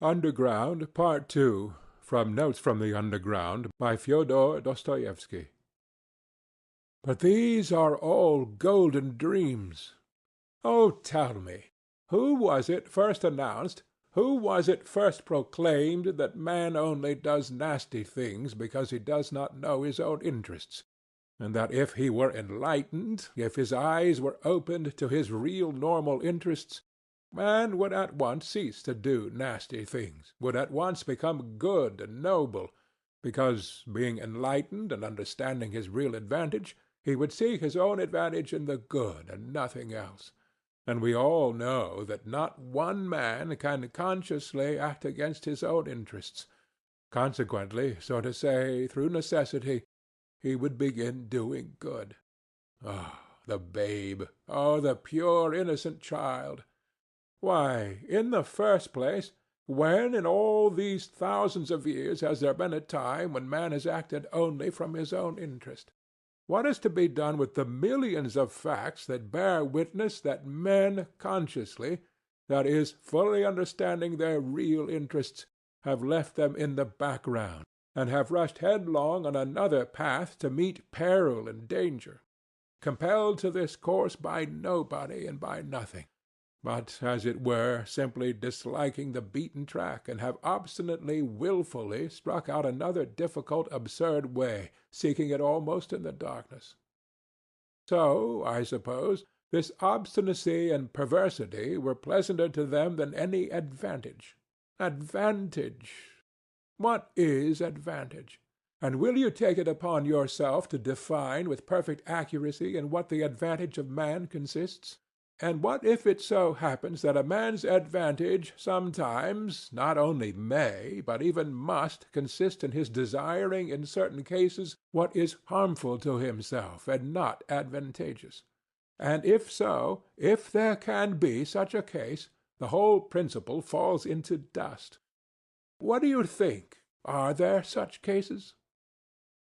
Underground, Part II, from Notes from the Underground, by Fyodor Dostoevsky. But these are all golden dreams. Oh, tell me, who was it first announced, who was it first proclaimed that man only does nasty things because he does not know his own interests, and that if he were enlightened, if his eyes were opened to his real normal interests, man would at once cease to do nasty things, would at once become good and noble, because, being enlightened and understanding his real advantage, he would seek his own advantage in the good and nothing else. And we all know that not one man can consciously act against his own interests. Consequently, so to say, through necessity, he would begin doing good. Ah, the babe! Oh, the pure, innocent child! Why, in the first place, when in all these thousands of years has there been a time when man has acted only from his own interest? What is to be done with the millions of facts that bear witness that men consciously, that is, fully understanding their real interests, have left them in the background, and have rushed headlong on another path to meet peril and danger, compelled to this course by nobody and by nothing, but, as it were, simply disliking the beaten track, and have obstinately, wilfully struck out another difficult, absurd way, seeking it almost in the darkness. So, I suppose, this obstinacy and perversity were pleasanter to them than any advantage. Advantage! What is advantage? And will you take it upon yourself to define with perfect accuracy in what the advantage of man consists? And what if it so happens that a man's advantage sometimes not only may, but even must, consist in his desiring in certain cases what is harmful to himself and not advantageous? And if so, if there can be such a case, the whole principle falls into dust. What do you think? Are there such cases?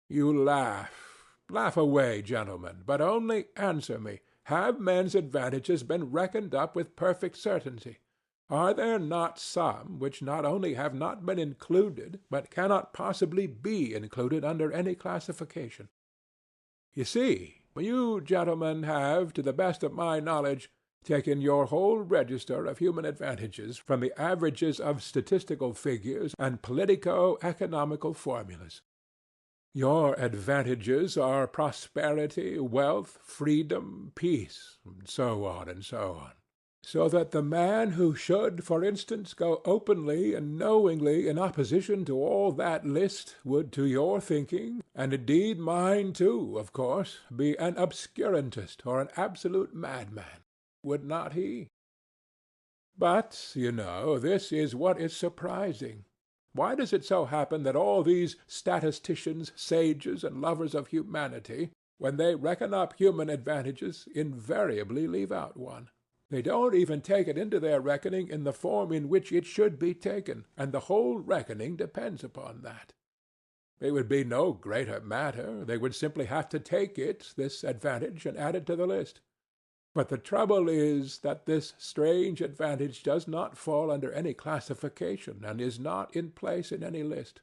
You laugh. Laugh away, gentlemen, but only answer me. Have men's advantages been reckoned up with perfect certainty? Are there not some which not only have not been included, but cannot possibly be included under any classification? You see, you gentlemen have, to the best of my knowledge, taken your whole register of human advantages from the averages of statistical figures and politico-economical formulas. Your advantages are prosperity, wealth, freedom, peace, and so on and so on. So that the man who should, for instance, go openly and knowingly in opposition to all that list would, to your thinking, and indeed mine too, of course, be an obscurantist or an absolute madman. Would not he? But, you know, this is what is surprising. Why does it so happen that all these statisticians, sages, and lovers of humanity, when they reckon up human advantages, invariably leave out one? They don't even take it into their reckoning in the form in which it should be taken, and the whole reckoning depends upon that. It would be no greater matter. They would simply have to take it, this advantage, and add it to the list. But the trouble is that this strange advantage does not fall under any classification and is not in place in any list.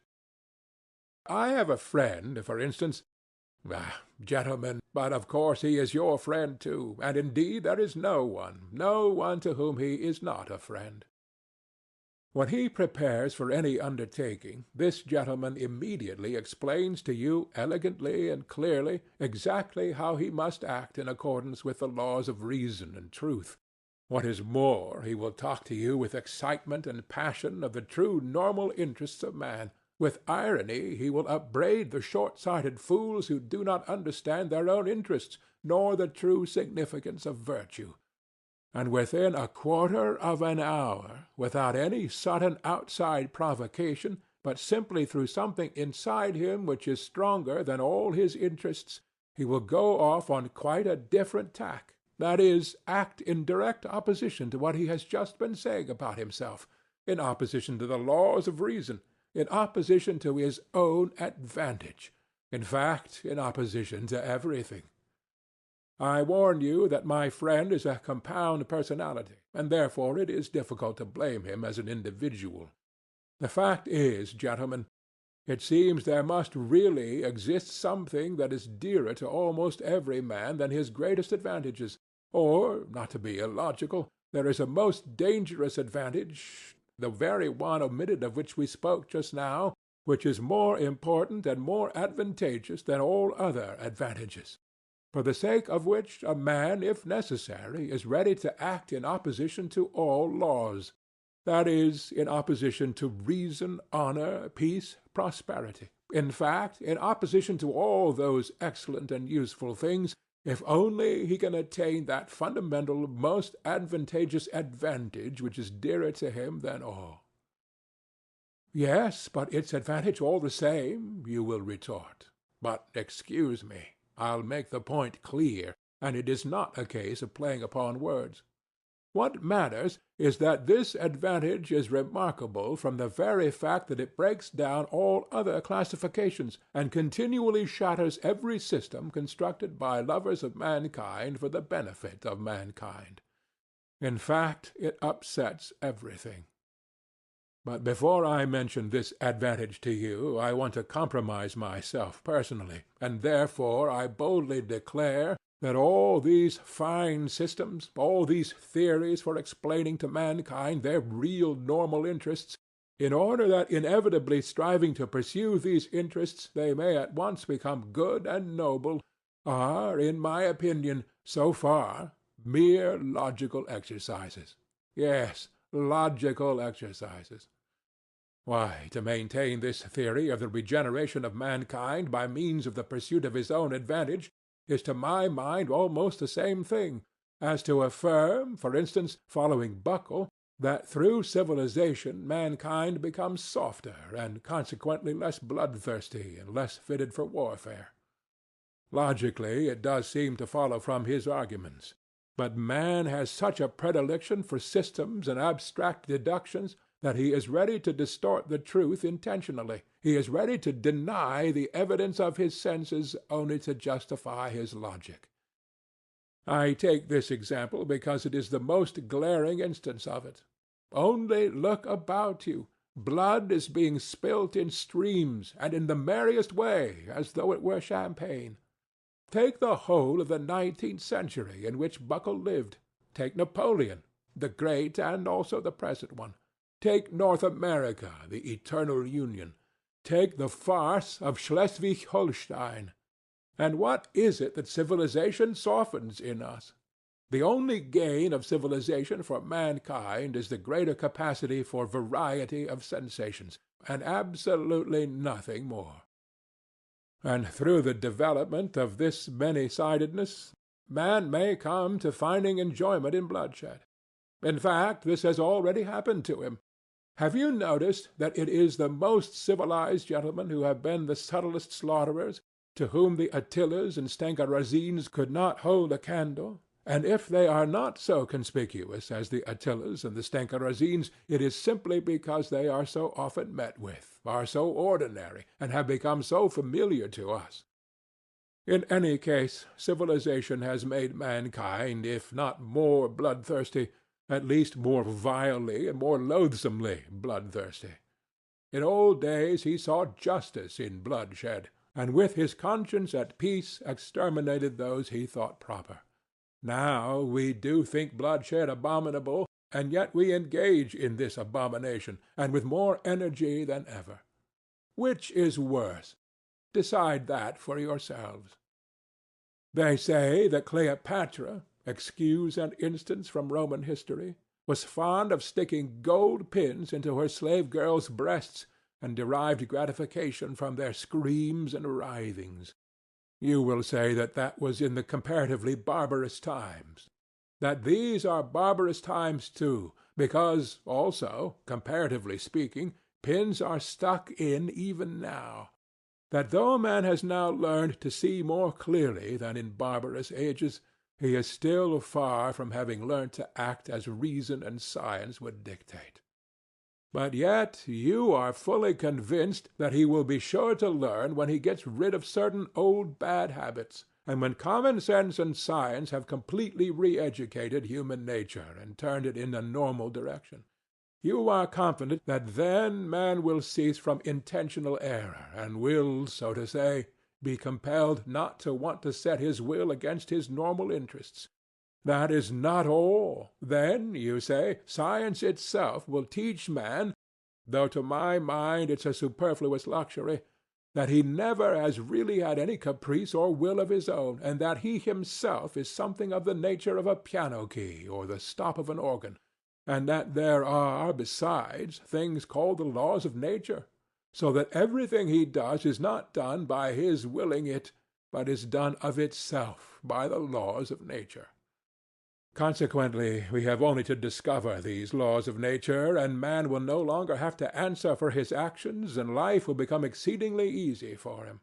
I have a friend, for instance. Gentlemen, but of course he is your friend too, and indeed there is no one to whom he is not a friend. When he prepares for any undertaking, this gentleman immediately explains to you elegantly and clearly exactly how he must act in accordance with the laws of reason and truth. What is more, he will talk to you with excitement and passion of the true normal interests of man. With irony he will upbraid the short-sighted fools who do not understand their own interests, nor the true significance of virtue. And within a quarter of an hour, without any sudden outside provocation, but simply through something inside him which is stronger than all his interests, he will go off on quite a different tack, that is, act in direct opposition to what he has just been saying about himself, in opposition to the laws of reason, in opposition to his own advantage, in fact, in opposition to everything. I warn you that my friend is a compound personality, and therefore it is difficult to blame him as an individual. The fact is, gentlemen, it seems there must really exist something that is dearer to almost every man than his greatest advantages, or, not to be illogical, there is a most dangerous advantage, the very one omitted of which we spoke just now, which is more important and more advantageous than all other advantages, for the sake of which a man, if necessary, is ready to act in opposition to all laws, that is, in opposition to reason, honor, peace, prosperity, in fact, in opposition to all those excellent and useful things, if only he can attain that fundamental, most advantageous advantage which is dearer to him than all. Yes, but it's advantage all the same, you will retort. But excuse me, I'll make the point clear, and it is not a case of playing upon words. What matters is that this advantage is remarkable from the very fact that it breaks down all other classifications, and continually shatters every system constructed by lovers of mankind for the benefit of mankind. In fact, it upsets everything. But before I mention this advantage to you, I want to compromise myself personally, and therefore I boldly declare that all these fine systems, all these theories for explaining to mankind their real normal interests, in order that inevitably striving to pursue these interests they may at once become good and noble, are, in my opinion, so far, mere logical exercises. Yes, logical exercises. Why, to maintain this theory of the regeneration of mankind by means of the pursuit of his own advantage is to my mind almost the same thing as to affirm, for instance, following Buckle, that through civilization mankind becomes softer and consequently less bloodthirsty and less fitted for warfare. Logically, it does seem to follow from his arguments. But man has such a predilection for systems and abstract deductions that he is ready to distort the truth intentionally. He is ready to deny the evidence of his senses only to justify his logic. I take this example because it is the most glaring instance of it. Only look about you. Blood is being spilt in streams, and in the merriest way, as though it were champagne. Take the whole of the 19th century in which Buckle lived. Take Napoleon, the great and also the present one. Take North America, the eternal union. Take the farce of Schleswig-Holstein. And what is it that civilization softens in us? The only gain of civilization for mankind is the greater capacity for variety of sensations, and absolutely nothing more. And through the development of this many-sidedness, man may come to finding enjoyment in bloodshed. In fact, this has already happened to him. Have you noticed that it is the most civilized gentlemen who have been the subtlest slaughterers, to whom the Attilas and Stengarazines could not hold a candle? And if they are not so conspicuous as the Attilas and the Stengarazines, it is simply because they are so often met with, are so ordinary, and have become so familiar to us. In any case, civilization has made mankind, if not more bloodthirsty, at least more vilely and more loathsomely bloodthirsty. In old days he saw justice in bloodshed, and with his conscience at peace exterminated those he thought proper. Now we do think bloodshed abominable, and yet we engage in this abomination, and with more energy than ever. Which is worse? Decide that for yourselves. They say that Cleopatra, excuse an instance from Roman history, was fond of sticking gold pins into her slave girls' breasts, and derived gratification from their screams and writhings. You will say that that was in the comparatively barbarous times. That these are barbarous times too, because, also, comparatively speaking, pins are stuck in even now. That though man has now learned to see more clearly than in barbarous ages, he is still far from having learnt to act as reason and science would dictate. But yet you are fully convinced that he will be sure to learn when he gets rid of certain old bad habits, and when common sense and science have completely re-educated human nature and turned it in a normal direction. You are confident that then man will cease from intentional error, and will, so to say, be compelled not to want to set his will against his normal interests. That is not all. Then, you say, science itself will teach man, though to my mind it's a superfluous luxury, that he never has really had any caprice or will of his own, and that he himself is something of the nature of a piano key or the stop of an organ, and that there are, besides, things called the laws of nature, so that everything he does is not done by his willing it, but is done of itself by the laws of nature. Consequently, we have only to discover these laws of nature, and man will no longer have to answer for his actions, and life will become exceedingly easy for him.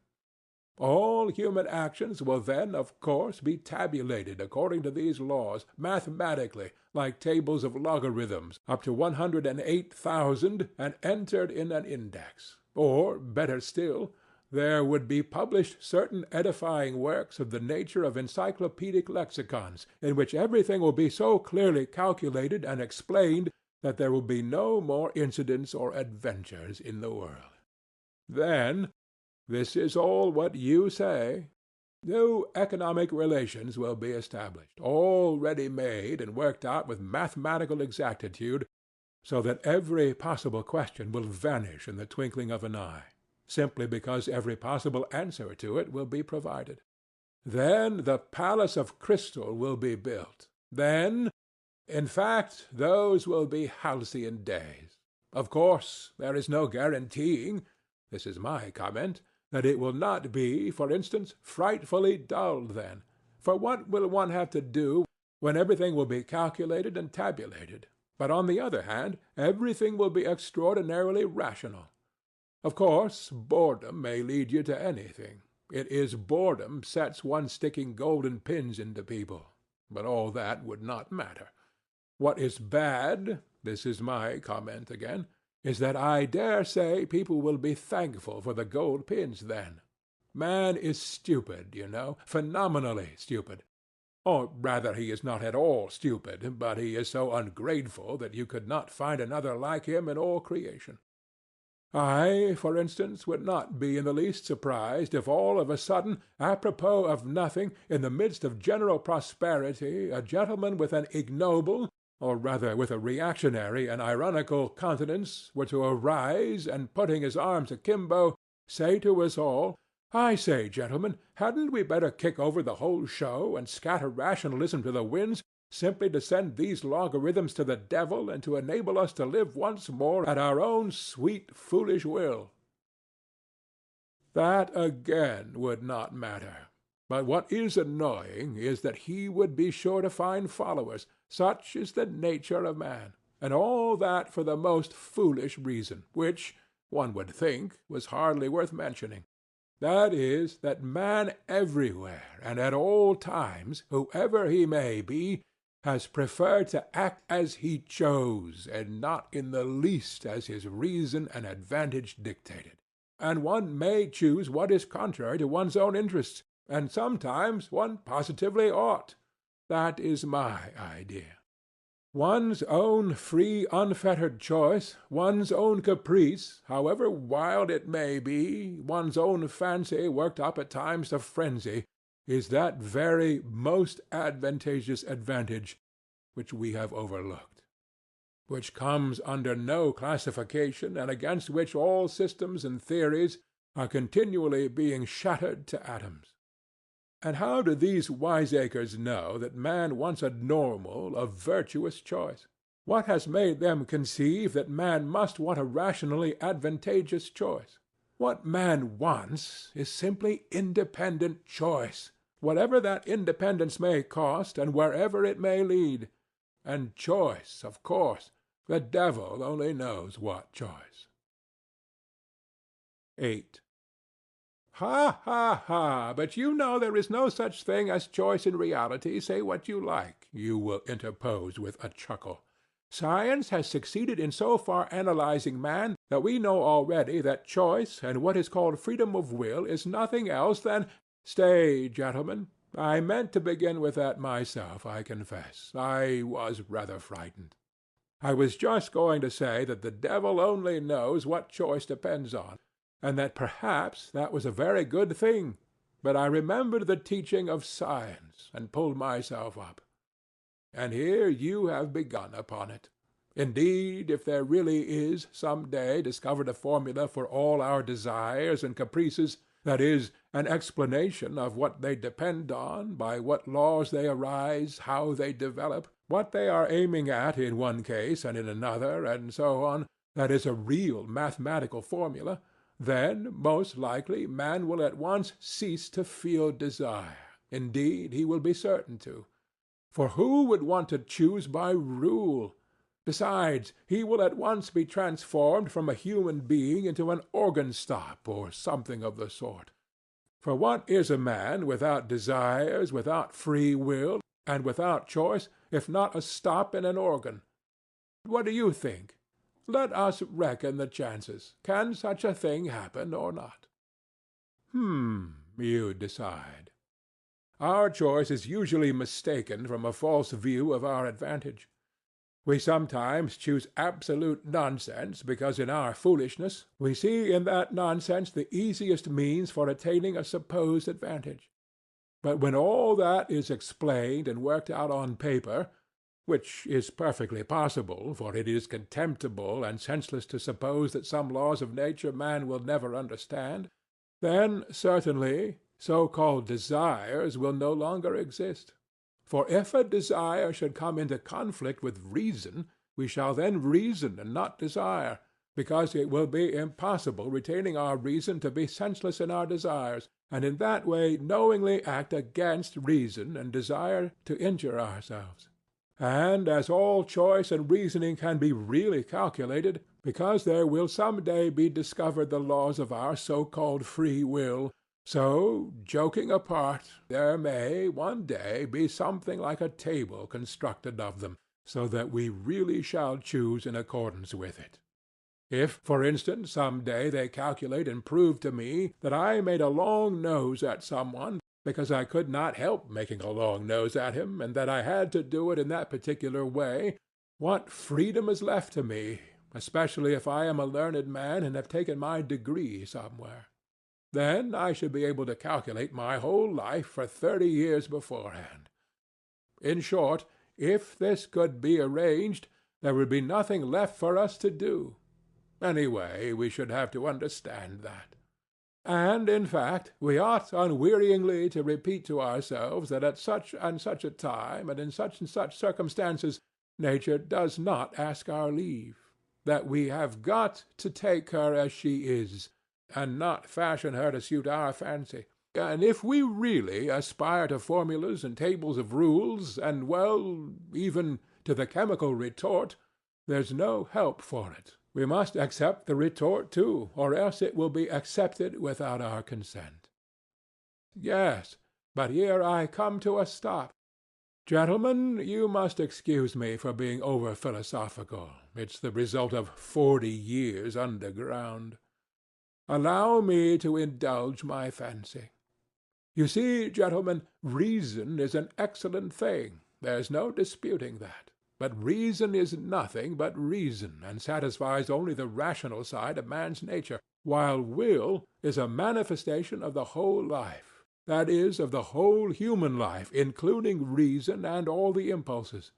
All human actions will then, of course, be tabulated according to these laws, mathematically, like tables of logarithms, up to 108,000, and entered in an index. Or, better still, there would be published certain edifying works of the nature of encyclopedic lexicons, in which everything will be so clearly calculated and explained that there will be no more incidents or adventures in the world. Then, this is all what you say, new economic relations will be established, all ready-made and worked out with mathematical exactitude, so that every possible question will vanish in the twinkling of an eye, simply because every possible answer to it will be provided. Then the palace of crystal will be built. Then, in fact, those will be halcyon days. Of course, there is no guaranteeing, this is my comment, that it will not be, for instance, frightfully dull then. For what will one have to do when everything will be calculated and tabulated? But on the other hand, everything will be extraordinarily rational. Of course, boredom may lead you to anything. It is boredom sets one sticking golden pins into people. But all that would not matter. What is bad, this is my comment again, is that I dare say people will be thankful for the gold pins then. Man is stupid, you know, phenomenally stupid. Or rather, he is not at all stupid, but he is so ungrateful that you could not find another like him in all creation. I, for instance, would not be in the least surprised if all of a sudden, apropos of nothing, in the midst of general prosperity, a gentleman with an ignoble, or rather with a reactionary and ironical countenance, were to arise and, putting his arms akimbo, say to us all, "I say, gentlemen, hadn't we better kick over the whole show and scatter rationalism to the winds, simply to send these logarithms to the devil and to enable us to live once more at our own sweet, foolish will?" That, again, would not matter. But what is annoying is that he would be sure to find followers. Such is the nature of man, and all that for the most foolish reason, which, one would think, was hardly worth mentioning. That is, that man everywhere and at all times, whoever he may be, has preferred to act as he chose, and not in the least as his reason and advantage dictated. And one may choose what is contrary to one's own interests, and sometimes one positively ought. That is my idea. One's own free, unfettered choice, one's own caprice, however wild it may be, one's own fancy worked up at times to frenzy, is that very most advantageous advantage which we have overlooked, which comes under no classification, and against which all systems and theories are continually being shattered to atoms. And how do these wiseacres know that man wants a normal, a virtuous choice? What has made them conceive that man must want a rationally advantageous choice? What man wants is simply independent choice, whatever that independence may cost and wherever it may lead. And choice, of course. The devil only knows what choice. 8. Ha, ha, ha! But you know there is no such thing as choice in reality, say what you like, you will interpose with a chuckle. Science has succeeded in so far analyzing man that we know already that choice and what is called freedom of will is nothing else than— Stay, gentlemen. I meant to begin with that myself, I confess. I was rather frightened. I was just going to say that the devil only knows what choice depends on, and that perhaps that was a very good thing, but I remembered the teaching of science, and pulled myself up. And here you have begun upon it. Indeed, if there really is some day discovered a formula for all our desires and caprices, that is, an explanation of what they depend on, by what laws they arise, how they develop, what they are aiming at in one case and in another, and so on, that is a real mathematical formula, then, most likely, man will at once cease to feel desire. Indeed, he will be certain to. For who would want to choose by rule? Besides, he will at once be transformed from a human being into an organ stop or something of the sort. For what is a man without desires, without free will, and without choice, if not a stop in an organ? What do you think? Let us reckon the chances. Can such a thing happen or not? You decide. Our choice is usually mistaken from a false view of our advantage. We sometimes choose absolute nonsense because in our foolishness we see in that nonsense the easiest means for attaining a supposed advantage. But when all that is explained and worked out on paper, which is perfectly possible, for it is contemptible and senseless to suppose that some laws of nature man will never understand, then certainly so-called desires will no longer exist. For if a desire should come into conflict with reason, we shall then reason and not desire, because it will be impossible retaining our reason to be senseless in our desires, and in that way knowingly act against reason and desire to injure ourselves. And as all choice and reasoning can be really calculated, because there will some day be discovered the laws of our so-called free will, so, joking apart, there may, one day, be something like a table constructed of them, so that we really shall choose in accordance with it. If, for instance, some day they calculate and prove to me that I made a long nose at some one, because I could not help making a long nose at him, and that I had to do it in that particular way, what freedom is left to me, especially if I am a learned man and have taken my degree somewhere? Then I should be able to calculate my whole life for 30 years beforehand. In short, if this could be arranged, there would be nothing left for us to do. Anyway, we should have to understand that. And, in fact, we ought unwearyingly to repeat to ourselves that at such and such a time and in such circumstances nature does not ask our leave, that we have got to take her as she is, and not fashion her to suit our fancy. And if we really aspire to formulas and tables of rules, and, well, even to the chemical retort, there's no help for it. We must accept the retort too, or else it will be accepted without our consent. Yes, but here I come to a stop. Gentlemen, you must excuse me for being over-philosophical. It's the result of 40 years underground. Allow me to indulge my fancy. You see, gentlemen, reason is an excellent thing. There's no disputing that. But reason is nothing but reason, and satisfies only the rational side of man's nature, while will is a manifestation of the whole life, that is, of the whole human life, including reason and all the impulses.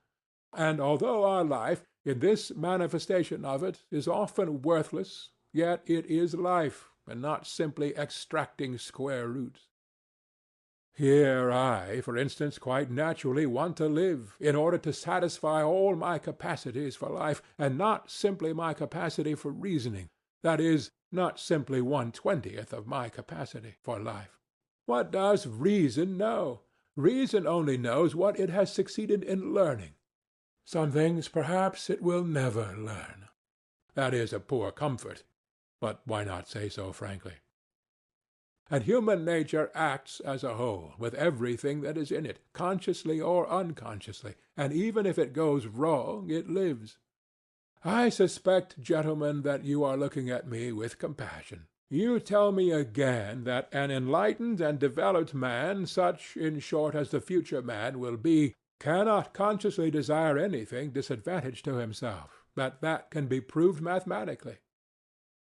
And although our life, in this manifestation of it, is often worthless, yet it is life, and not simply extracting square roots. Here I, for instance, quite naturally want to live, in order to satisfy all my capacities for life, and not simply my capacity for reasoning, that is, not simply 1/20th of my capacity for life. What does reason know? Reason only knows what it has succeeded in learning. Some things, perhaps, it will never learn. That is a poor comfort, but why not say so frankly? And human nature acts as a whole, with everything that is in it, consciously or unconsciously, and even if it goes wrong, it lives. I suspect, gentlemen, that you are looking at me with compassion. You tell me again that an enlightened and developed man, such, in short, as the future man will be, cannot consciously desire anything disadvantage to himself. that can be proved mathematically.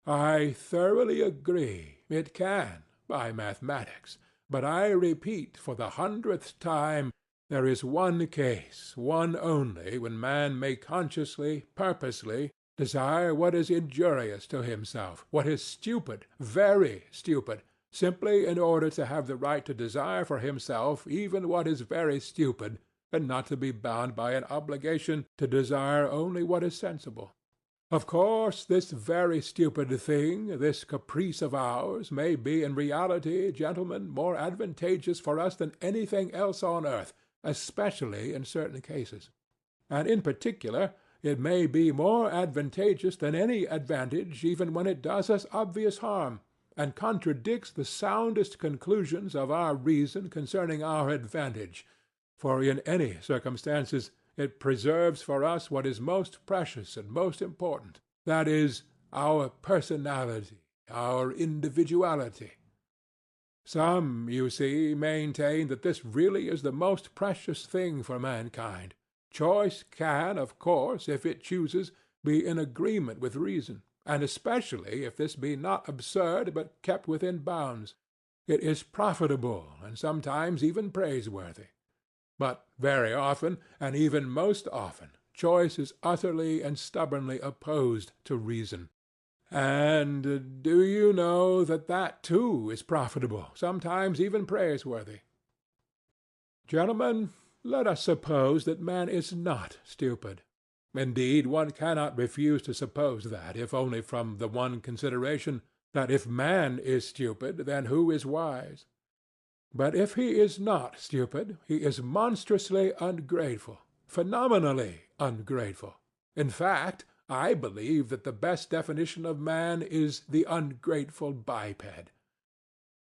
I thoroughly agree it can by mathematics, but I repeat for the 100th time, there is one case, one only, when man may consciously, purposely, desire what is injurious to himself, what is stupid, very stupid, simply in order to have the right to desire for himself even what is very stupid, and not to be bound by an obligation to desire only what is sensible. Of course, this very stupid thing, this caprice of ours, may be in reality, gentlemen, more advantageous for us than anything else on earth, especially in certain cases. And in particular, it may be more advantageous than any advantage even when it does us obvious harm, and contradicts the soundest conclusions of our reason concerning our advantage, for in any circumstances it preserves for us what is most precious and most important, that is, our personality, our individuality. Some, you see, maintain that this really is the most precious thing for mankind. Choice can, of course, if it chooses, be in agreement with reason, and especially if this be not absurd but kept within bounds. It is profitable, and sometimes even praiseworthy. But very often, and even most often, choice is utterly and stubbornly opposed to reason. And do you know that that too is profitable, sometimes even praiseworthy? Gentlemen, let us suppose that man is not stupid. Indeed, one cannot refuse to suppose that, if only from the one consideration that if man is stupid, then who is wise? But if he is not stupid, he is monstrously ungrateful, phenomenally ungrateful. In fact, I believe that the best definition of man is the ungrateful biped.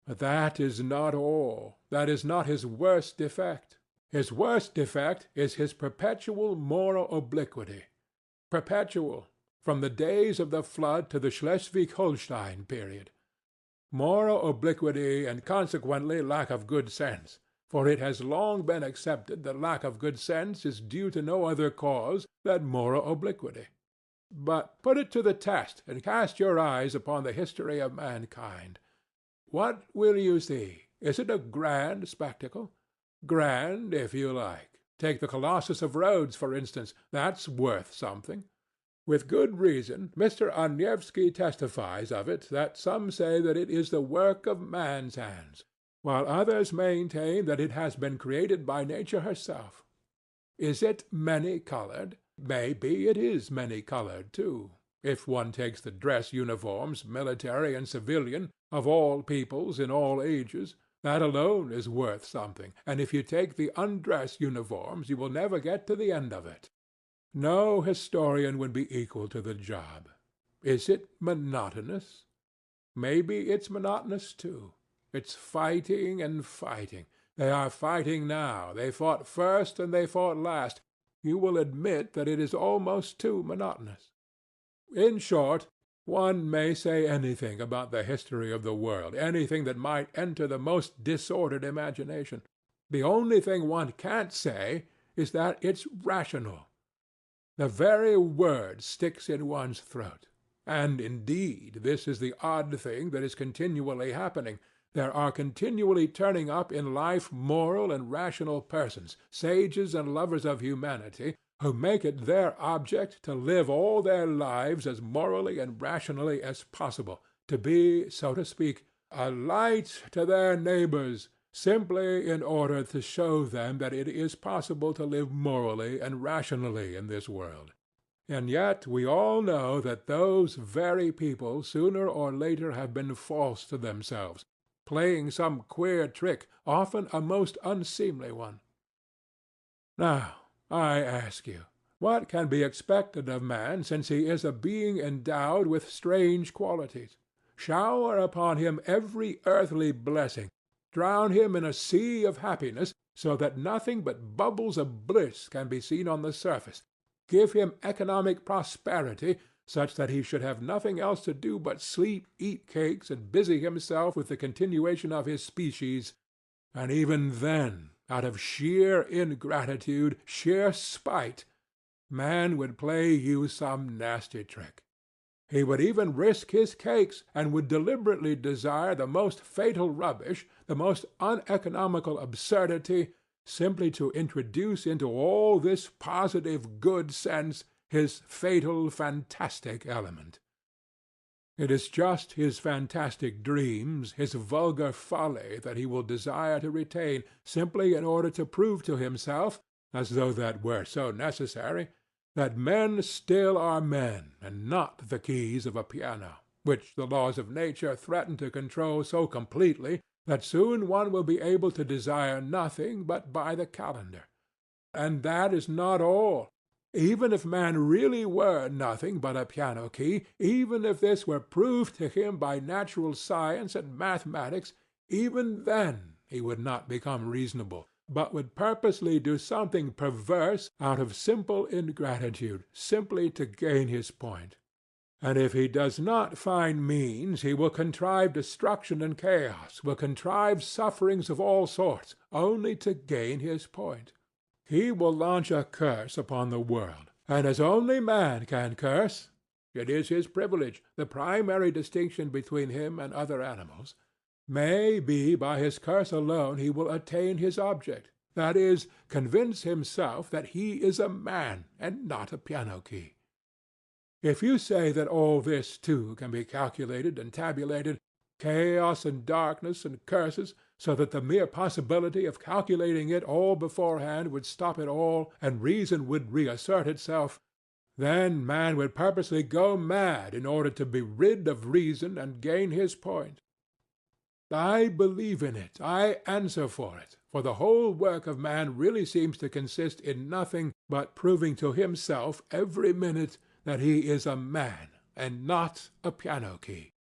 But that is not all. That is not his worst defect. His worst defect is his perpetual moral obliquity. Perpetual, from the days of the flood to the Schleswig-Holstein period. Moral obliquity and consequently lack of good sense, for it has long been accepted that lack of good sense is due to no other cause than moral obliquity. But put it to the test and cast your eyes upon the history of mankind. What will you see? Is it a grand spectacle? Grand, if you like. Take the Colossus of Rhodes, for instance. That's worth something. With good reason, Mr. Onievsky testifies of it that some say that it is the work of man's hands, while others maintain that it has been created by nature herself. Is it many-colored? Maybe it is many-colored, too. If one takes the dress uniforms, military and civilian, of all peoples in all ages, that alone is worth something, and if you take the undress uniforms, you will never get to the end of it. No historian would be equal to the job. Is it monotonous? Maybe it's monotonous, too. It's fighting and fighting. They are fighting now. They fought first and they fought last. You will admit that it is almost too monotonous. In short, one may say anything about the history of the world, anything that might enter the most disordered imagination. The only thing one can't say is that it's rational. The very word sticks in one's throat. And indeed, this is the odd thing that is continually happening. There are continually turning up in life moral and rational persons, sages and lovers of humanity, who make it their object to live all their lives as morally and rationally as possible, to be, so to speak, a light to their neighbors, simply in order to show them that it is possible to live morally and rationally in this world. And yet we all know that those very people sooner or later have been false to themselves, playing some queer trick, often a most unseemly one. Now, I ask you, what can be expected of man since he is a being endowed with strange qualities? Shower upon him every earthly blessing, drown him in a sea of happiness, so that nothing but bubbles of bliss can be seen on the surface. Give him economic prosperity, such that he should have nothing else to do but sleep, eat cakes, and busy himself with the continuation of his species, and even then, out of sheer ingratitude, sheer spite, man would play you some nasty trick. He would even risk his cakes, and would deliberately desire the most fatal rubbish, the most uneconomical absurdity, simply to introduce into all this positive good sense his fatal fantastic element. It is just his fantastic dreams, his vulgar folly, that he will desire to retain, simply in order to prove to himself, as though that were so necessary, that men still are men, and not the keys of a piano, which the laws of nature threaten to control so completely that soon one will be able to desire nothing but by the calendar. And that is not all. Even if man really were nothing but a piano key, even if this were proved to him by natural science and mathematics, even then he would not become reasonable, but would purposely do something perverse out of simple ingratitude, simply to gain his point. And if he does not find means, he will contrive destruction and chaos, will contrive sufferings of all sorts, only to gain his point. He will launch a curse upon the world, and as only man can curse, it is his privilege, the primary distinction between him and other animals. May be by his curse alone he will attain his object, that is, convince himself that he is a man and not a piano key. If you say that all this too can be calculated and tabulated, chaos and darkness and curses, so that the mere possibility of calculating it all beforehand would stop it all, and reason would reassert itself, then man would purposely go mad in order to be rid of reason and gain his point. I believe in it, I answer for it, for the whole work of man really seems to consist in nothing but proving to himself every minute that he is a man and not a piano key.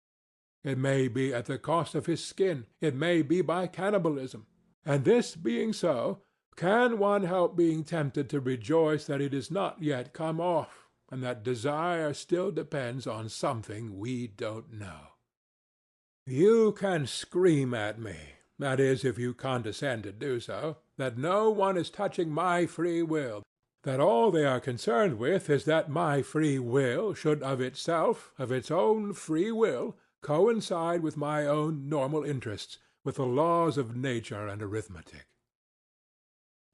It may be at the cost of his skin, it may be by cannibalism, and this being so, can one help being tempted to rejoice that it is not yet come off, and that desire still depends on something we don't know? You can scream at me, that is, if you condescend to do so, that no one is touching my free will, that all they are concerned with is that my free will should of itself, of its own free will, coincide with my own normal interests, with the laws of nature and arithmetic.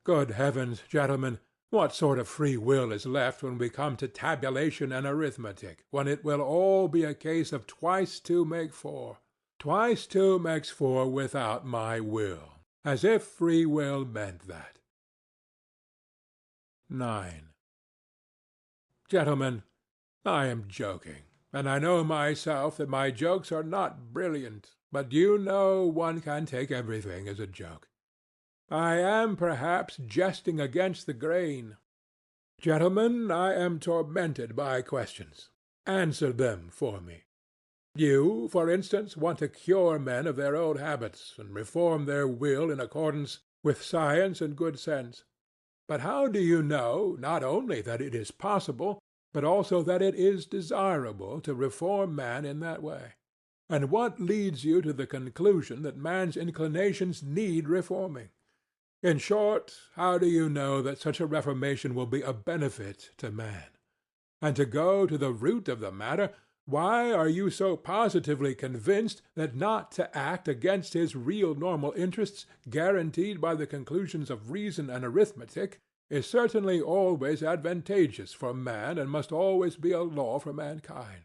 Good heavens, gentlemen, what sort of free will is left when we come to tabulation and arithmetic, when it will all be a case of twice two make four? Twice two makes four without my will, as if free will meant that. 9. Gentlemen, I am joking, and I know myself that my jokes are not brilliant, but you know one can take everything as a joke. I am perhaps jesting against the grain. Gentlemen, I am tormented by questions. Answer them for me. You, for instance, want to cure men of their old habits, and reform their will in accordance with science and good sense. But how do you know not only that it is possible, but also that it is desirable to reform man in that way? And what leads you to the conclusion that man's inclinations need reforming? In short, how do you know that such a reformation will be a benefit to man? And to go to the root of the matter, why are you so positively convinced that not to act against his real normal interests, guaranteed by the conclusions of reason and arithmetic, is certainly always advantageous for man and must always be a law for mankind?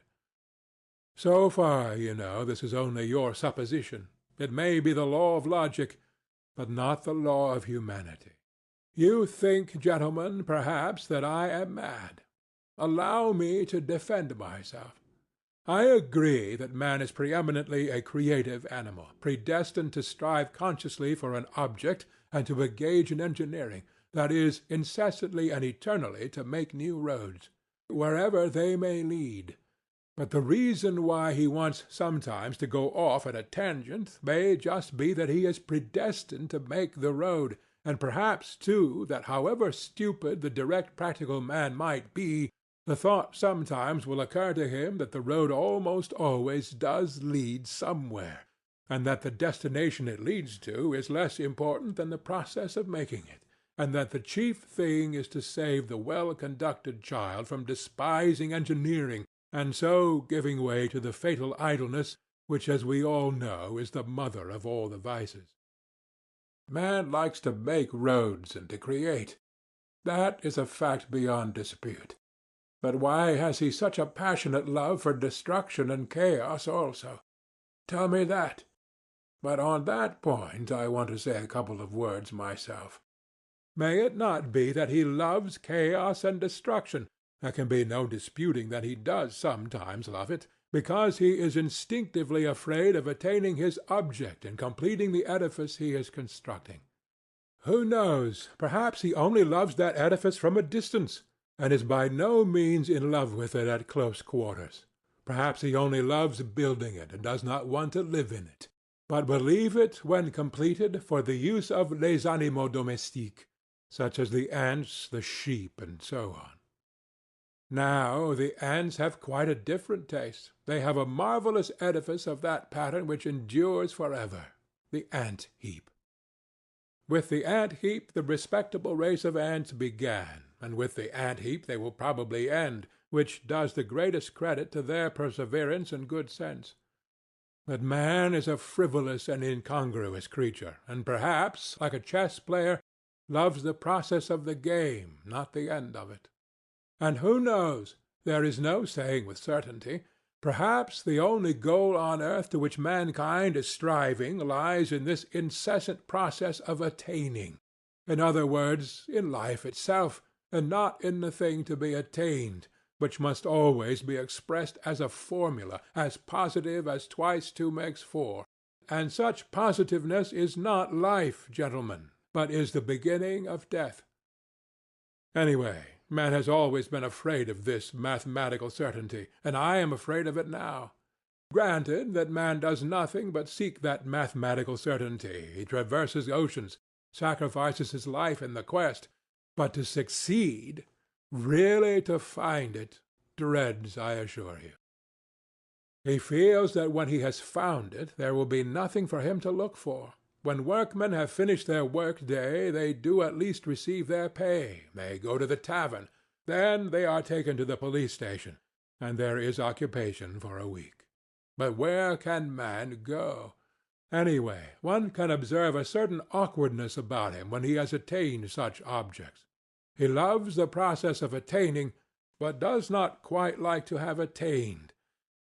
So far, you know, this is only your supposition. It may be the law of logic, but not the law of humanity. You think, gentlemen, perhaps, that I am mad. Allow me to defend myself. I agree that man is preeminently a creative animal, predestined to strive consciously for an object and to engage in engineering, that is, incessantly and eternally to make new roads, wherever they may lead. But the reason why he wants sometimes to go off at a tangent may just be that he is predestined to make the road, and perhaps, too, that however stupid the direct practical man might be, the thought sometimes will occur to him that the road almost always does lead somewhere, and that the destination it leads to is less important than the process of making it, and that the chief thing is to save the well-conducted child from despising engineering, and so giving way to the fatal idleness which, as we all know, is the mother of all the vices. Man likes to make roads and to create. That is a fact beyond dispute. But why has he such a passionate love for destruction and chaos also? Tell me that. But on that point I want to say a couple of words myself. May it not be that he loves chaos and destruction? There can be no disputing that he does sometimes love it, because he is instinctively afraid of attaining his object in completing the edifice he is constructing. Who knows? Perhaps he only loves that edifice from a distance, and is by no means in love with it at close quarters. Perhaps he only loves building it, and does not want to live in it, but will leave it, when completed, for the use of les animaux domestiques, such as the ants, the sheep, and so on. Now the ants have quite a different taste. They have a marvellous edifice of that pattern which endures forever, the ant-heap. With the ant-heap the respectable race of ants began, and with the ant-heap they will probably end, which does the greatest credit to their perseverance and good sense. But man is a frivolous and incongruous creature, and perhaps, like a chess-player, loves the process of the game, not the end of it. And who knows? There is no saying with certainty. Perhaps the only goal on earth to which mankind is striving lies in this incessant process of attaining. In other words, in life itself, and not in the thing to be attained, which must always be expressed as a formula, as positive as twice two makes four. And such positiveness is not life, gentlemen, but is the beginning of death. Anyway, man has always been afraid of this mathematical certainty, and I am afraid of it now. Granted that man does nothing but seek that mathematical certainty, he traverses oceans, sacrifices his life in the quest, but to succeed, really to find it, dreads, I assure you. He feels that when he has found it, there will be nothing for him to look for. When workmen have finished their work-day, they do at least receive their pay, they go to the tavern, then they are taken to the police station, and there is occupation for a week. But where can man go? Anyway, one can observe a certain awkwardness about him when he has attained such objects. He loves the process of attaining, but does not quite like to have attained,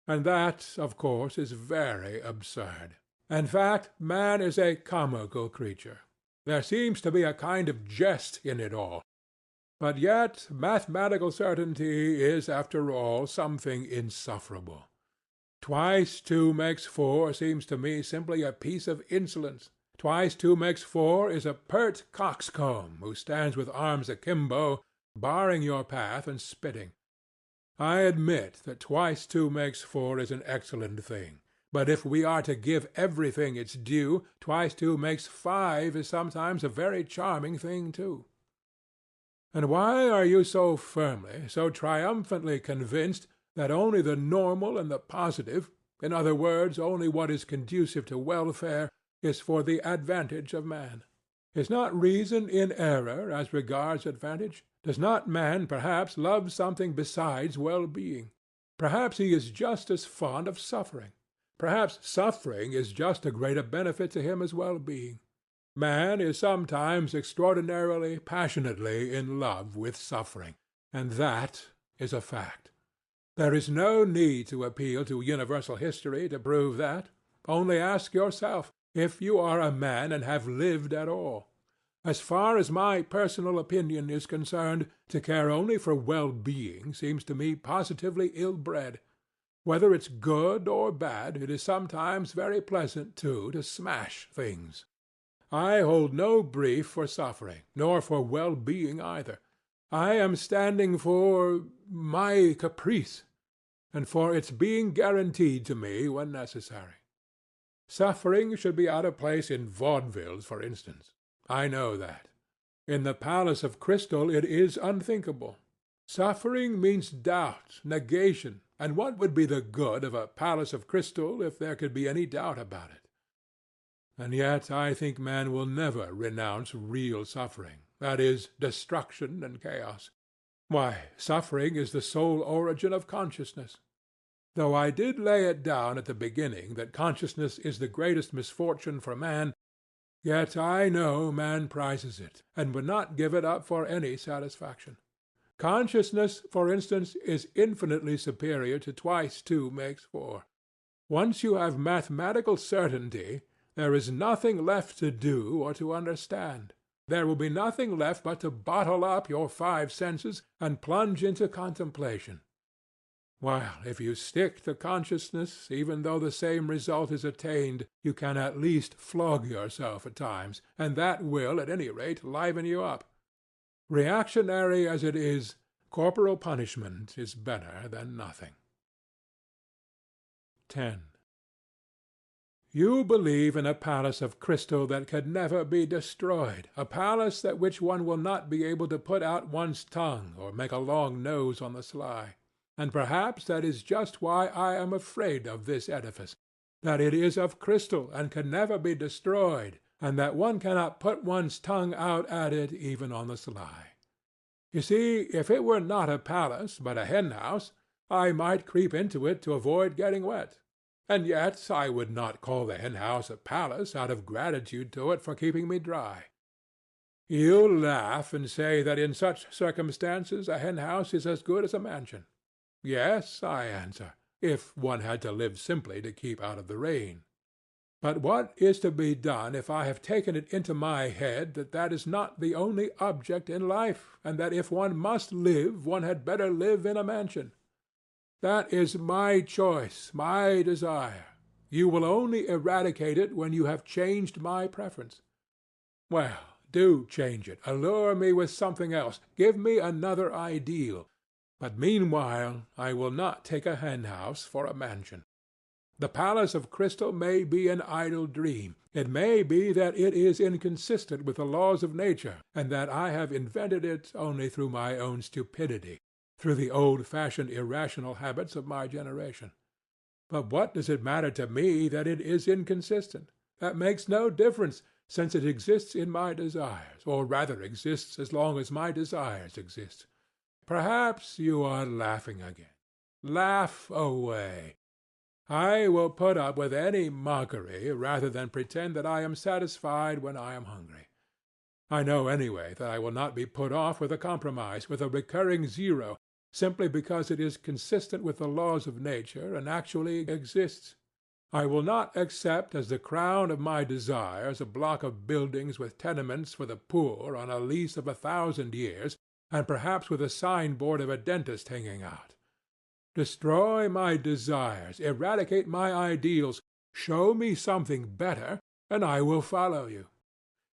and that, of course, is very absurd. In fact, man is a comical creature. There seems to be a kind of jest in it all. But yet mathematical certainty is, after all, something insufferable. Twice two makes four seems to me simply a piece of insolence. Twice two makes four is a pert coxcomb who stands with arms akimbo, barring your path and spitting. I admit that twice two makes four is an excellent thing. But if we are to give everything its due, twice two makes five is sometimes a very charming thing too. And why are you so firmly, so triumphantly convinced that only the normal and the positive, in other words, only what is conducive to welfare, is for the advantage of man? Is not reason in error as regards advantage? Does not man perhaps love something besides well-being? Perhaps he is just as fond of suffering. Perhaps suffering is just a greater benefit to him as well-being. Man is sometimes extraordinarily, passionately in love with suffering, and that is a fact. There is no need to appeal to universal history to prove that. Only ask yourself, if you are a man and have lived at all. As far as my personal opinion is concerned, to care only for well-being seems to me positively ill-bred. Whether it's good or bad, it is sometimes very pleasant, too, to smash things. I hold no brief for suffering, nor for well-being either. I am standing for my caprice, and for its being guaranteed to me when necessary. Suffering should be out of place in vaudevilles, for instance. I know that. In the palace of crystal it is unthinkable. Suffering means doubt, negation, and what would be the good of a palace of crystal if there could be any doubt about it? And yet I think man will never renounce real suffering, that is, destruction and chaos. Why, suffering is the sole origin of consciousness. Though I did lay it down at the beginning that consciousness is the greatest misfortune for man, yet I know man prizes it, and would not give it up for any satisfaction. Consciousness, for instance, is infinitely superior to twice two makes four. Once you have mathematical certainty, there is nothing left to do or to understand. There will be nothing left but to bottle up your five senses and plunge into contemplation. While if you stick to consciousness, even though the same result is attained, you can at least flog yourself at times, and that will, at any rate, liven you up. Reactionary as it is, corporal punishment is better than nothing. 10. You believe in a palace of crystal that can never be destroyed, a palace at which one will not be able to put out one's tongue or make a long nose on the sly. And perhaps that is just why I am afraid of this edifice, that it is of crystal and can never be destroyed, and that one cannot put one's tongue out at it even on the sly. You see, if it were not a palace but a hen-house, I might creep into it to avoid getting wet. And yet I would not call the hen-house a palace out of gratitude to it for keeping me dry. You laugh and say that in such circumstances a hen-house is as good as a mansion. Yes, I answer, if one had to live simply to keep out of the rain. But what is to be done if I have taken it into my head that that is not the only object in life, and that if one must live, one had better live in a mansion? That is my choice, my desire. You will only eradicate it when you have changed my preference. Well, do change it. Allure me with something else. Give me another ideal. But meanwhile I will not take a hen-house for a mansion. The palace of crystal may be an idle dream. It may be that it is inconsistent with the laws of nature, and that I have invented it only through my own stupidity, through the old-fashioned irrational habits of my generation. But what does it matter to me that it is inconsistent? That makes no difference, since it exists in my desires, or rather exists as long as my desires exist. Perhaps you are laughing again. Laugh away. I will put up with any mockery rather than pretend that I am satisfied when I am hungry. I know anyway that I will not be put off with a compromise, with a recurring zero, simply because it is consistent with the laws of nature and actually exists. I will not accept as the crown of my desires a block of buildings with tenements for the poor on a lease of 1,000 years, and perhaps with a signboard of a dentist hanging out. Destroy my desires, eradicate my ideals, show me something better, and I will follow you.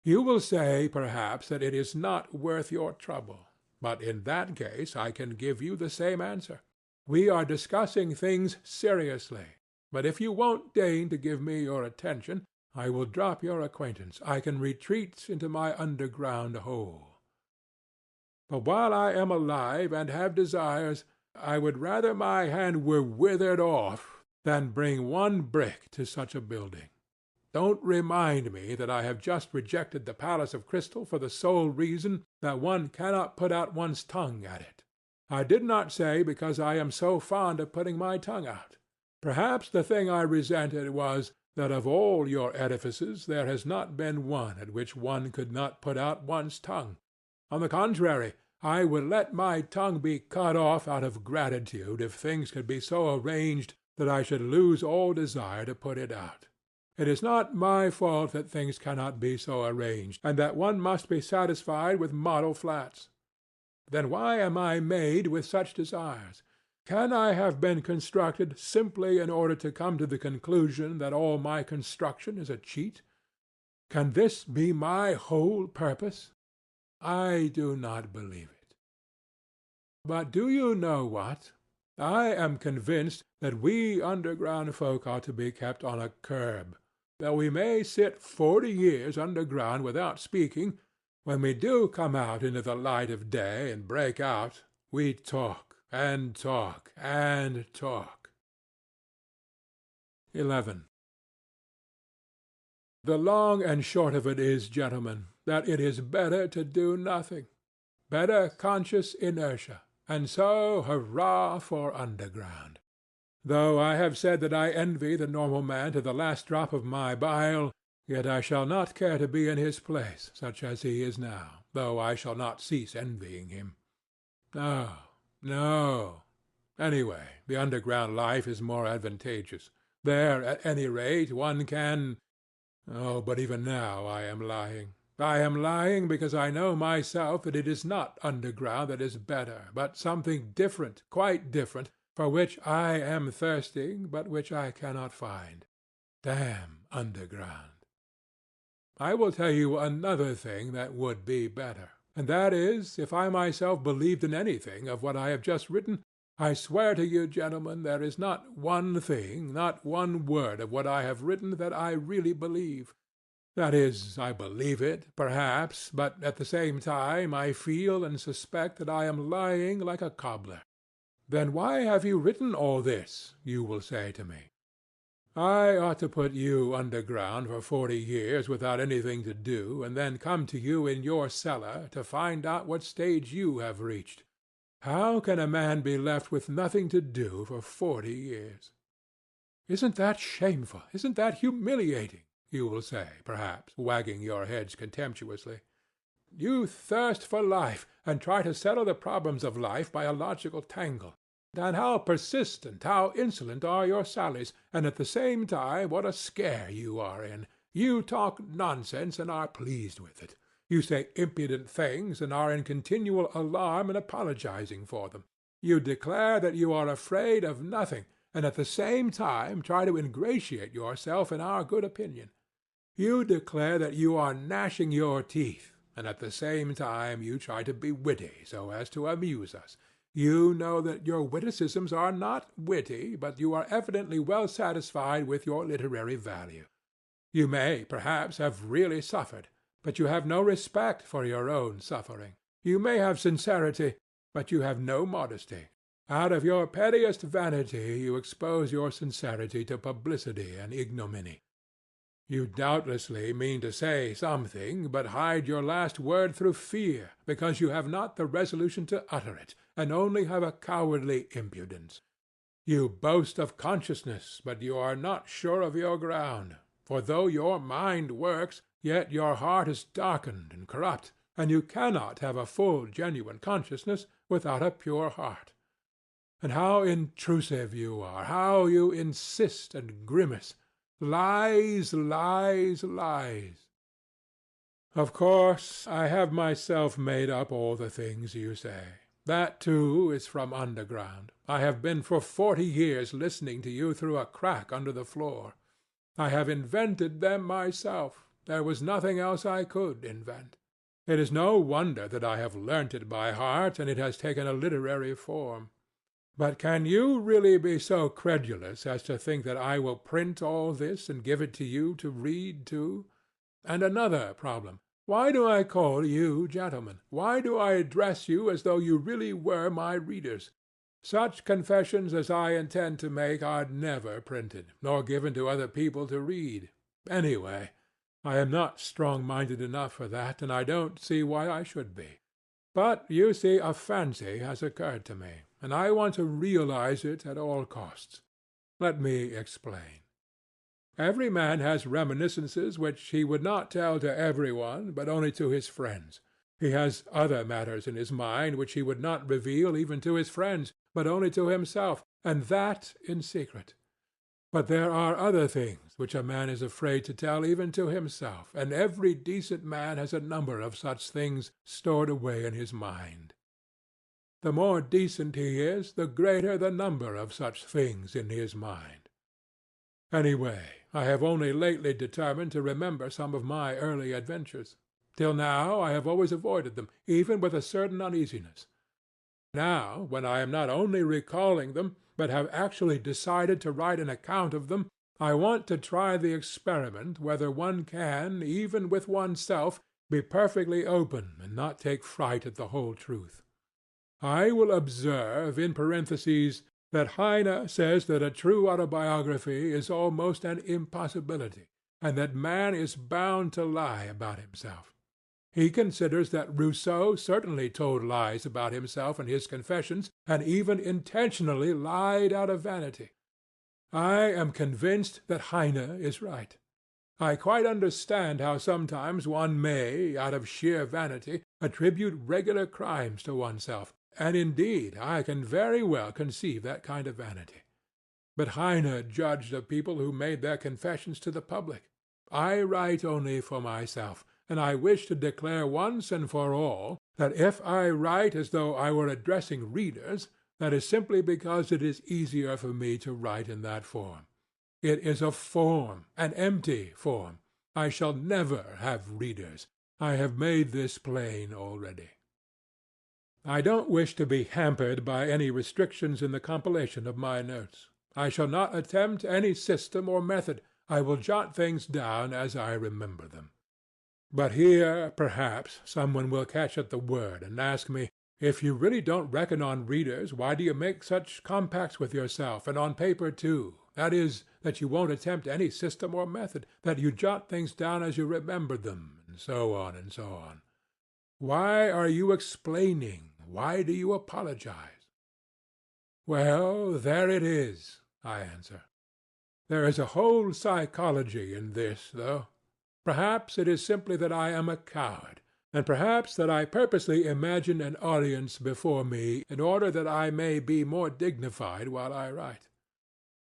You will say, perhaps, that it is not worth your trouble, but in that case I can give you the same answer. We are discussing things seriously, but if you won't deign to give me your attention, I will drop your acquaintance. I can retreat into my underground hole. But while I am alive and have desires, I would rather my hand were withered off than bring one brick to such a building. Don't remind me that I have just rejected the palace of crystal for the sole reason that one cannot put out one's tongue at it. I did not say because I am so fond of putting my tongue out. Perhaps the thing I resented was that of all your edifices there has not been one at which one could not put out one's tongue. On the contrary, I would let my tongue be cut off out of gratitude if things could be so arranged that I should lose all desire to put it out. It is not my fault that things cannot be so arranged, and that one must be satisfied with model flats. Then why am I made with such desires? Can I have been constructed simply in order to come to the conclusion that all my construction is a cheat? Can this be my whole purpose? I do not believe it. But do you know what? I am convinced that we underground folk ought to be kept on a curb. Though we may sit 40 years underground without speaking, when we do come out into the light of day and break out, we talk and talk and talk. 11. The long and short of it is, gentlemen, that it is better to do nothing, better conscious inertia, and so hurrah for underground. Though I have said that I envy the normal man to the last drop of my bile, yet I shall not care to be in his place, such as he is now, though I shall not cease envying him. No, no. Anyway, the underground life is more advantageous. There, at any rate, one can— Oh, but even now I am lying. I am lying because I know myself that it is not underground that is better, but something different, quite different, for which I am thirsting, but which I cannot find. Damn underground. I will tell you another thing that would be better, and that is, if I myself believed in anything of what I have just written, I swear to you, gentlemen, there is not one thing, not one word of what I have written that I really believe. That is, I believe it, perhaps, but at the same time I feel and suspect that I am lying like a cobbler. Then why have you written all this, you will say to me? I ought to put you underground for 40 years without anything to do, and then come to you in your cellar to find out what stage you have reached. How can a man be left with nothing to do for 40 years? Isn't that shameful? Isn't that humiliating? You will say, perhaps, wagging your heads contemptuously. You thirst for life, and try to settle the problems of life by a logical tangle. And how persistent, how insolent are your sallies, and at the same time what a scare you are in. You talk nonsense and are pleased with it. You say impudent things and are in continual alarm and apologizing for them. You declare that you are afraid of nothing, and at the same time try to ingratiate yourself in our good opinion. You declare that you are gnashing your teeth, and at the same time you try to be witty so as to amuse us. You know that your witticisms are not witty, but you are evidently well satisfied with your literary value. You may, perhaps, have really suffered, but you have no respect for your own suffering. You may have sincerity, but you have no modesty. Out of your pettiest vanity you expose your sincerity to publicity and ignominy. You doubtlessly mean to say something, but hide your last word through fear, because you have not the resolution to utter it, and only have a cowardly impudence. You boast of consciousness, but you are not sure of your ground, for though your mind works, yet your heart is darkened and corrupt, and you cannot have a full, genuine consciousness without a pure heart. And how intrusive you are, how you insist and grimace. Lies, lies, lies. Of course, I have myself made up all the things you say. That, too, is from underground. I have been for 40 years listening to you through a crack under the floor. I have invented them myself. There was nothing else I could invent. It is no wonder that I have learnt it by heart, and it has taken a literary form. But can you really be so credulous as to think that I will print all this and give it to you to read too? And another problem. Why do I call you gentlemen? Why do I address you as though you really were my readers? Such confessions as I intend to make are never printed, nor given to other people to read. Anyway, I am not strong-minded enough for that, and I don't see why I should be. But, you see, a fancy has occurred to me, and I want to realize it at all costs. Let me explain. Every man has reminiscences which he would not tell to every one, but only to his friends. He has other matters in his mind which he would not reveal even to his friends, but only to himself, and that in secret. But there are other things which a man is afraid to tell even to himself, and every decent man has a number of such things stored away in his mind. The more decent he is, the greater the number of such things in his mind. Anyway, I have only lately determined to remember some of my early adventures. Till now I have always avoided them, even with a certain uneasiness. Now, when I am not only recalling them, but have actually decided to write an account of them, I want to try the experiment whether one can, even with oneself, be perfectly open and not take fright at the whole truth. I will observe, in parentheses, that Heine says that a true autobiography is almost an impossibility, and that man is bound to lie about himself. He considers that Rousseau certainly told lies about himself in his confessions, and even intentionally lied out of vanity. I am convinced that Heine is right. I quite understand how sometimes one may, out of sheer vanity, attribute regular crimes to oneself, and indeed I can very well conceive that kind of vanity. But Heine judged of people who made their confessions to the public. I write only for myself, and I wish to declare once and for all that if I write as though I were addressing readers, that is simply because it is easier for me to write in that form. It is a form, an empty form. I shall never have readers. I have made this plain already. I don't wish to be hampered by any restrictions in the compilation of my notes. I shall not attempt any system or method. I will jot things down as I remember them. But here, perhaps, someone will catch at the word and ask me, if you really don't reckon on readers, why do you make such compacts with yourself, and on paper too? That is, that you won't attempt any system or method, that you jot things down as you remember them, and so on and so on. Why are you explaining? Why do you apologize? Well, there it is, I answer. There is a whole psychology in this, though. Perhaps it is simply that I am a coward, and perhaps that I purposely imagine an audience before me in order that I may be more dignified while I write.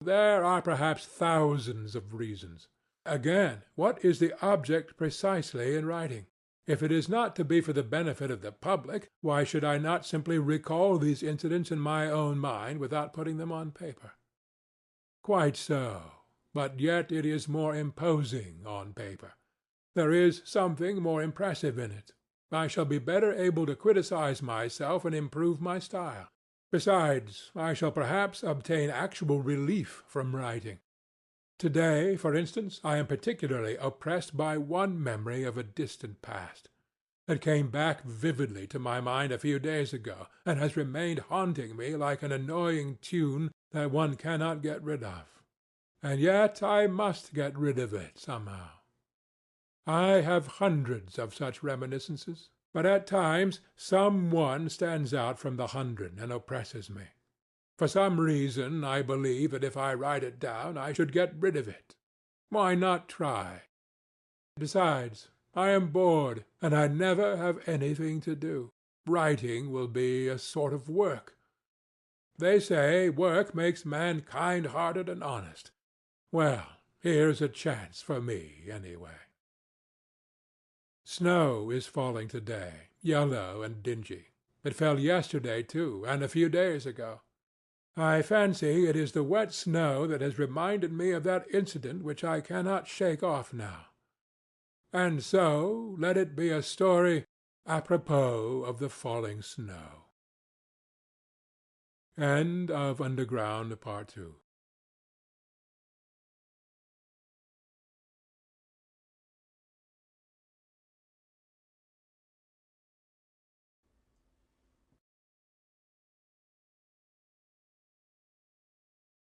There are perhaps thousands of reasons. Again, what is the object precisely in writing? If it is not to be for the benefit of the public, why should I not simply recall these incidents in my own mind without putting them on paper? Quite so, but yet it is more imposing on paper. There is something more impressive in it. I shall be better able to criticize myself and improve my style. Besides, I shall perhaps obtain actual relief from writing. Today, for instance, I am particularly oppressed by one memory of a distant past. It came back vividly to my mind a few days ago, and has remained haunting me like an annoying tune that one cannot get rid of. And yet I must get rid of it somehow. I have hundreds of such reminiscences, but at times some one stands out from the hundred and oppresses me. For some reason I believe that if I write it down I should get rid of it. Why not try? Besides, I am bored, and I never have anything to do. Writing will be a sort of work. They say work makes man kind-hearted and honest. Well, here's a chance for me, anyway. Snow is falling today, yellow and dingy. It fell yesterday, too, and a few days ago. I fancy it is the wet snow that has reminded me of that incident which I cannot shake off now. And so let it be a story apropos of the falling snow. End of Underground Part 2.